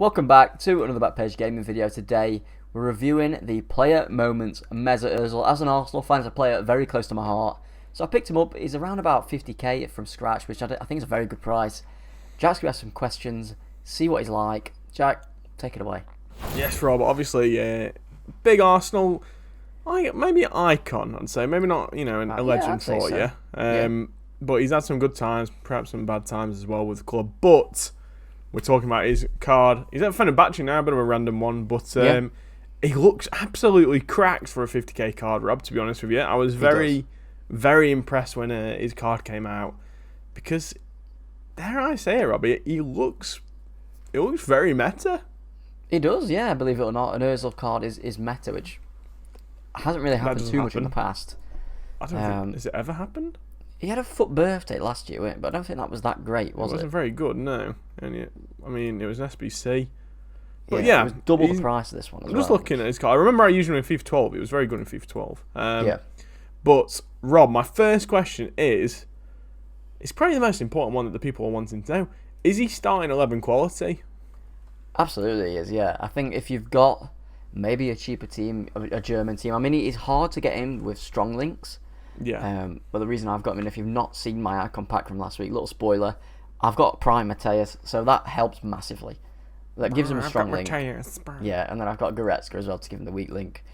Welcome back to another Backpage Gaming video. Today we're reviewing the player moments Mesut Ozil. As an Arsenal fan, he's a player very close to my heart. So I picked him up. He's around about 50k from scratch, which I think is a very good price. Jack's going to ask some questions, see what he's like. Jack, take it away. Yes, Rob. Obviously, big Arsenal, maybe an icon, I'd say. Maybe not, a legend for you. But he's had some good times, perhaps some bad times as well with the club. But we're talking about his card. He's at Fenerbahce now, a bit of a random one. But he looks absolutely cracked for a 50k card, Rob, to be honest with you. I was very impressed when his card came out. Because, dare I say it, Robbie, he looks very meta. He does, yeah, believe it or not. An Ozil card is meta, which hasn't really happened too much in the past. I don't think, has it ever happened? He had a FUT birthday last year, but I don't think that was that great, was it? It wasn't very good, no. And it was an SBC. But it was double the price of this one as well. I'm just looking at his card. I remember I used him in FIFA 12. He was very good in FIFA 12. But, Rob, my first question is, it's probably the most important one that the people are wanting to know. Is he starting 11 quality? Absolutely he is, yeah. I think if you've got maybe a cheaper team, a German team, I mean, it's hard to get in with strong links. Yeah. But the reason I've got him in, if you've not seen my icon pack from last week, little spoiler, I've got Prime Mateus, so that helps massively. That gives him a strong link. Yeah, and then I've got Goretzka as well to give him the weak link.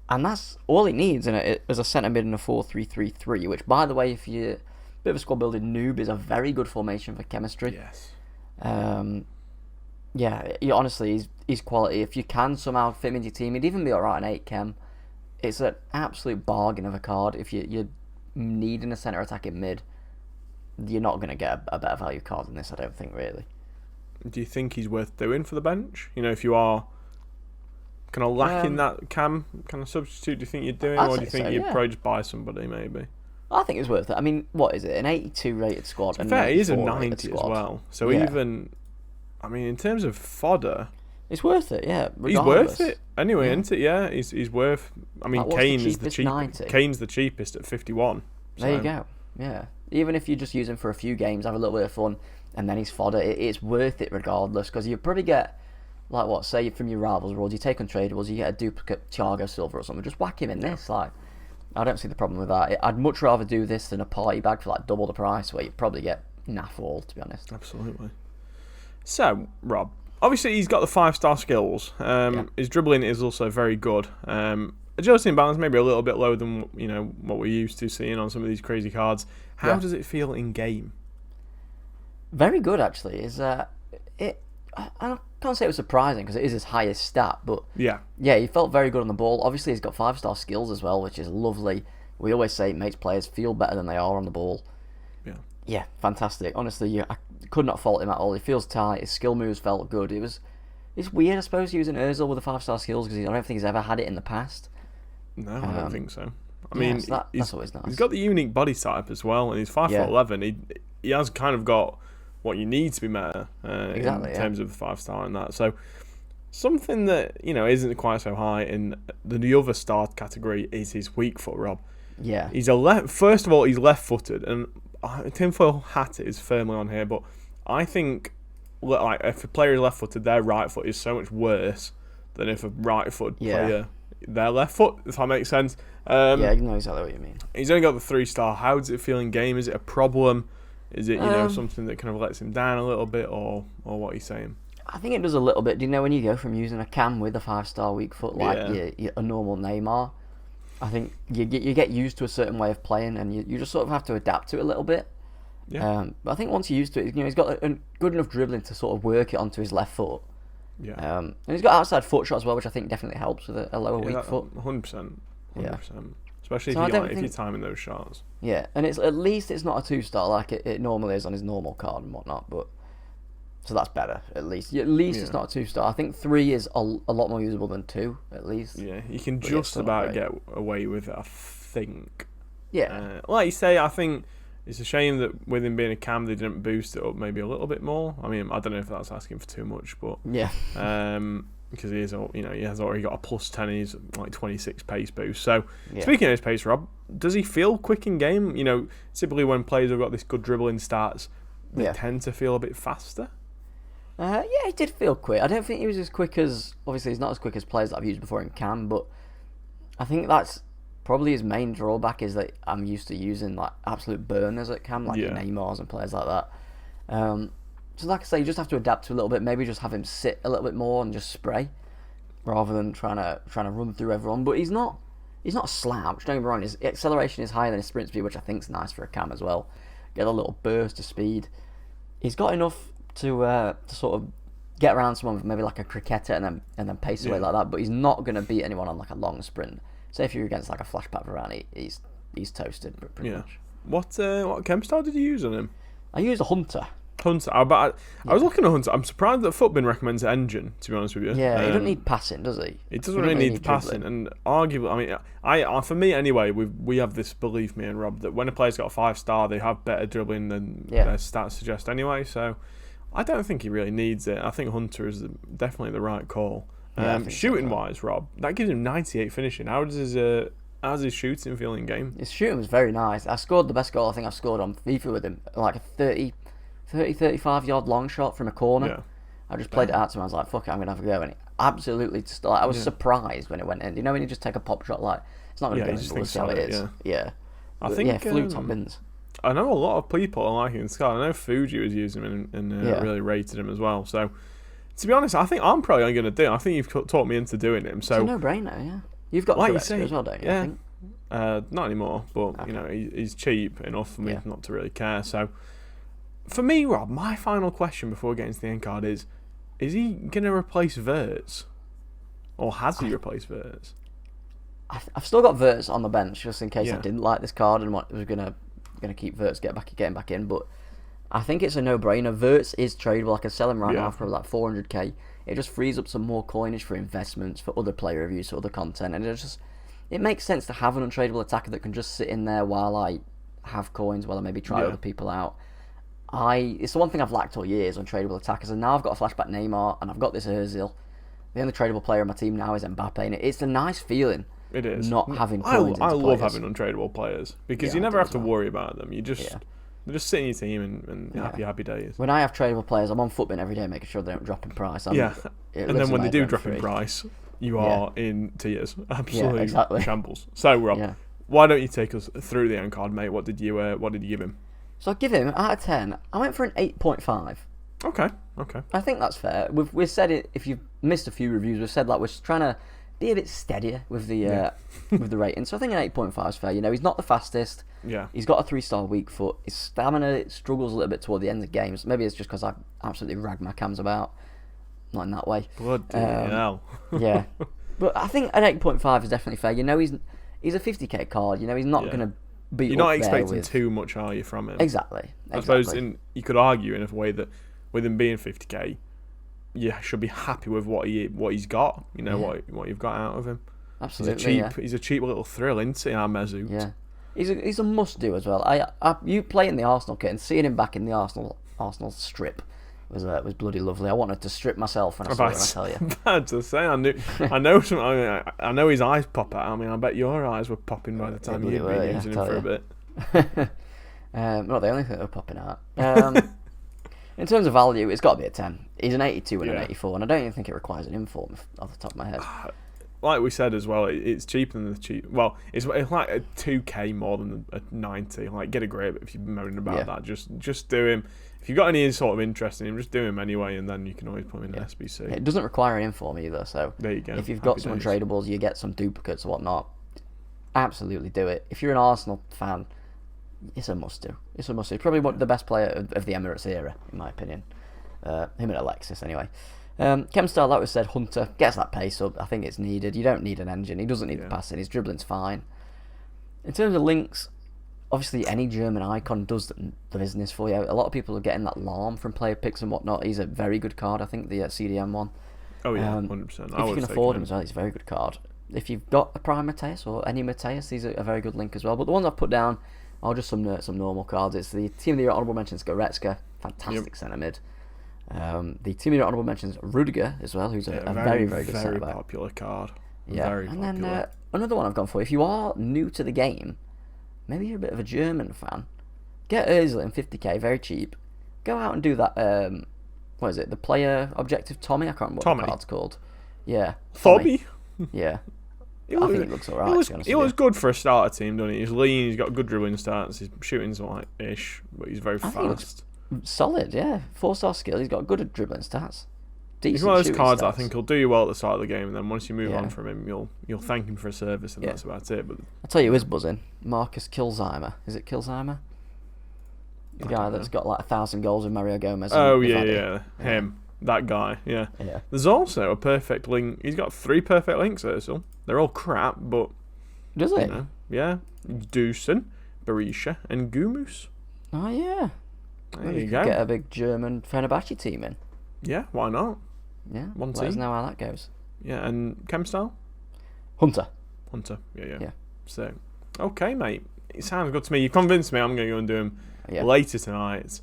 And that's all it needs as a centre mid in a 4-3-3-3, which, by the way, if you're a bit of a squad building noob, is a very good formation for chemistry. Yes. Honestly, he's quality. If you can somehow fit him into your team, he'd even be alright in 8 chem. It's an absolute bargain of a card. If you're needing a centre attacking mid, you're not going to get a better value card than this, I don't think, really. Do you think he's worth doing for the bench? If you are kind of lacking that cam kind of substitute, do you think you're doing? Or do you think you'd probably just buy somebody, maybe? I think it's worth it. I mean, what is it? An 82 rated squad. Fair, he is a 90 as well. So even, in terms of fodder, it's worth it, yeah. He's worth it anyway, isn't it? Yeah, he's worth. Kane's the cheapest at 51. So. There you go. Yeah, even if you just use him for a few games, have a little bit of fun, and then he's fodder, it's worth it regardless, because you probably get, say from your rivals rules, you take untradables, you get a duplicate Thiago Silva or something, just whack him in this. I don't see the problem with that. I'd much rather do this than a party bag for double the price, where you probably get naff all, to be honest. Absolutely. So, Rob, obviously he's got the 5-star skills. His dribbling is also very good. Agility and balance maybe a little bit lower than what we're used to seeing on some of these crazy cards. How does it feel in game? Very good, actually. I can't say it was surprising because it is his highest stat, but yeah, he felt very good on the ball. Obviously, he's got 5-star skills as well, which is lovely. We always say it makes players feel better than they are on the ball. Yeah, fantastic. Honestly, I could not fault him at all. He feels tight. His skill moves felt good. It's weird, I suppose, using Ozil with the 5-star skills because I don't think he's ever had it in the past. No, I don't think so. That's always nice. He's got the unique body type as well, and he's 5'11". He has kind of got what you need to be meta in terms of 5-star and that. So something that isn't quite so high in the other star category is his weak foot, Rob. Yeah, he's first of all, he's left-footed, and tinfoil hat is firmly on here, but I think if a player is left-footed, their right foot is so much worse than if a right-footed player, their left foot, if that makes sense. I know exactly what you mean. He's only got the 3-star. How does it feel in game? Is it a problem? Is it something that kind of lets him down a little bit, or what are you saying? I think it does a little bit. Do you know when you go from using a cam with a 5-star weak foot a normal Neymar? I think you get used to a certain way of playing, and you just sort of have to adapt to it a little bit. Yeah. But I think once you're used to it, he's got a good enough dribbling to sort of work it onto his left foot. Yeah. And he's got outside foot shot as well, which I think definitely helps with a lower weak foot. 100%. Yeah. Especially if you're timing those shots. Yeah, and at least it's not a 2-star like it normally is on his normal card and whatnot. But so that's better. At least it's not a 2-star. I think 3 is a lot more usable than 2. At least. Yeah, you can just about get away with it, I think. Yeah. Like you say, I think it's a shame that with him being a cam, they didn't boost it up maybe a little bit more. I don't know if that's asking for too much, but yeah. Because he has already got a +10. He's 26 pace boost. So speaking of his pace, Rob, does he feel quick in game? Typically when players have got this good dribbling stats, they tend to feel a bit faster. Yeah, he did feel quick. I don't think he was as quick as... Obviously, he's not as quick as players that I've used before in Cam, but I think that's probably his main drawback is that I'm used to using like absolute burners at Cam, like your Neymars and players like that. So like I say, you just have to adapt to a little bit. Maybe just have him sit a little bit more and just spray, rather than trying to run through everyone. But he's not a slouch. Don't get me wrong. His acceleration is higher than his sprint speed, which I think is nice for a Cam as well. Get a little burst of speed. He's got enough to sort of get around someone, maybe like a cricketer, and then pace away like that. But he's not going to beat anyone on like a long sprint. Say if you're against like a flashback Varane, he's toasted pretty much. What chem style did you use on him? I used a Hunter. I was looking at Hunter. I'm surprised that Footbin recommends Engine, to be honest with you. Yeah, he doesn't need passing, does he? He doesn't really need passing, and arguably, I mean, I for me anyway, we have this belief, me and Rob, that when a player's got a 5-star, they have better dribbling than their stats suggest anyway. So I don't think he really needs it. I think Hunter is definitely the right call. Shooting wise, Rob, that gives him 98 finishing. How's his shooting feel in game? His shooting was very nice. I scored the best goal I think I've scored on FIFA with him, like a 35 yard long shot from a corner. Yeah. I just played it out to him. I was like, fuck it, I'm going to have a go. And it absolutely, I was surprised when it went in. You know when you just take a pop shot, like, it's not going to go in, but we'll see how it is. Yeah. I think, flew top bins. I know a lot of people are liking Sky. I know Fuji was using him and really rated him as well. So, to be honest, I think I'm probably going to do it. I think you've taught me into doing him. So, it's a no-brainer, yeah. You've got like Goretzka as well, don't you? Yeah. I think? Not anymore, but, you know, he's cheap enough for me not to really care. So, for me, Rob, my final question before getting to the end card is he going to replace Wirtz? Or has he replaced Wirtz? I've still got Wirtz on the bench just in case I didn't like this card and was going to keep Wirtz getting back in. But I think it's a no-brainer. Wirtz is tradable. I can sell him right now for like 400k. It just frees up some more coinage for investments, for other player reviews, for other content. And it makes sense to have an untradeable attacker that can just sit in there while I have coins, while I maybe try other people out. It's the one thing I've lacked all years on tradable attackers, and now I've got a flashback Neymar and I've got this Ozil. The only tradable player on my team now is Mbappe, and it's a nice feeling. It is not having coins. I love having untradeable players because you never have to worry about them. You just they just sit in your team and happy days. When I have tradable players, I'm on Footbin every day making sure they don't drop in price. And then when they do drop in price, you are in tears, absolute shambles. So Rob, why don't you take us through the end card, mate? What did you give him? So I give him, out of 10, I went for an 8.5. Okay. I think that's fair. We've said it, if you've missed a few reviews, we've said like we're trying to be a bit steadier with the with the rating. So I think an 8.5 is fair. You know, he's not the fastest. Yeah. He's got a 3-star weak foot. His stamina struggles a little bit toward the end of games. Maybe it's just because I've absolutely ragged my cams about. Not in that way. Bloody hell. Yeah. But I think an 8.5 is definitely fair. You know, he's a 50k card. You know, he's not going to... You're not expecting too much, are you, from him? Exactly. I suppose you could argue in a way that with him being 50k, you should be happy with what he's got. You know what you've got out of him. Absolutely. He's a cheap little thrill, isn't he, our Mesut? Yeah. He's a must do as well. You play in the Arsenal kit and seeing him back in the Arsenal strip was bloody lovely. I wanted to strip myself when I saw him. I tell you. Bad to say. I know his eyes pop out. I mean, I bet your eyes were popping by the time you'd been using him for a bit. Not the only thing that were popping out. In terms of value, it's got to be a 10. He's an 82 and an 84, and I don't even think it requires an inform off the top of my head. Like we said as well, it's cheaper than the cheap. Well, it's like a 2k more than a 90. Like, get a grip if you're moaning about that. Just do him. If you've got any sort of interest in him, just do him anyway, and then you can always put him in an SBC. It doesn't require an inform either, so there you go. If you've got some untradables, you get some duplicates or whatnot. Absolutely do it. If you're an Arsenal fan, it's a must-do. It's probably one of the best player of the Emirates era, in my opinion. Him and Alexis, anyway. Chemstar, like we said, Hunter gets that pace up. I think it's needed. You don't need an engine. He doesn't need the passing. His dribbling's fine. In terms of links, obviously any German icon does the business for you. A lot of people are getting that Lahm from player picks and whatnot. He's a very good card, I think, the CDM one. Oh yeah, 100%. If you can afford him as well, he's a very good card. If you've got a Prime Mateus or any Mateus, he's a very good link as well. But the ones I've put down are just some normal cards. It's the Team of the Year honourable mentions Goretzka, fantastic centre mid. The Team of the Year honourable mentions Rudiger as well, who's a very, very good centre back. Very popular card. Yeah, very popular. Then another one I've gone for. If you are new to the game, maybe you're a bit of a German fan, get Ozil in 50k, very cheap. Go out and do that what is it? The player objective Tommy? I can't remember what the card's called. Yeah. Tommy? Yeah. I think he looks alright. He looks good for a starter team, doesn't he? He's lean, he's got good dribbling stats, his shooting's like ish, but he's very fast. Solid, yeah. 4-star skill, he's got good dribbling stats. Decent. He's one of those cards that I think will do you well at the start of the game, and then once you move on from him, you'll thank him for a service, and that's about it. But I'll tell you who is buzzing. Marcus Kilzheimer. Is it Kilzheimer? The guy that's got like 1,000 goals with Mario Gomez. Oh yeah, him. That guy, yeah. There's also a perfect link. He's got 3 perfect links, Ozil. They're all crap, but... Does he? Yeah. Dusen, Berisha, and Gumus. Oh, yeah. There you go. Get a big German Fenerbahce team in. Yeah, why not? Yeah, One let us know how that goes. Yeah, and Chemstyle? Hunter, yeah. So, okay, mate. It sounds good to me. You convinced me. I'm going to go and do them later tonight.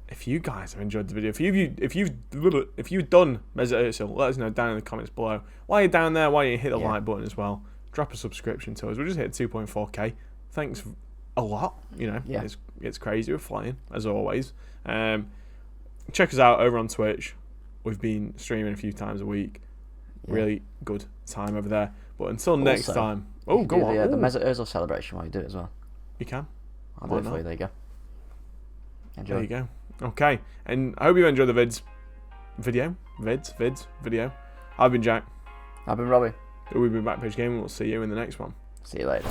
If you guys have enjoyed the video, if you've done Mesut Ozil, let us know down in the comments below. While you're down there, why don't you hit the like button as well? Drop a subscription to us. We just hit 2.4k. Thanks a lot. It's crazy. We're flying as always. Check us out over on Twitch. We've been streaming a few times a week. Really good time over there. But until next time. Oh, go on. The Mesut Ozil celebration while you do it as well. You can. I'll do it for you. There you go. Enjoy. There you go. Okay. And I hope you enjoyed the video. I've been Jack. I've been Robbie. We've been Backpage Gaming. We'll see you in the next one. See you later.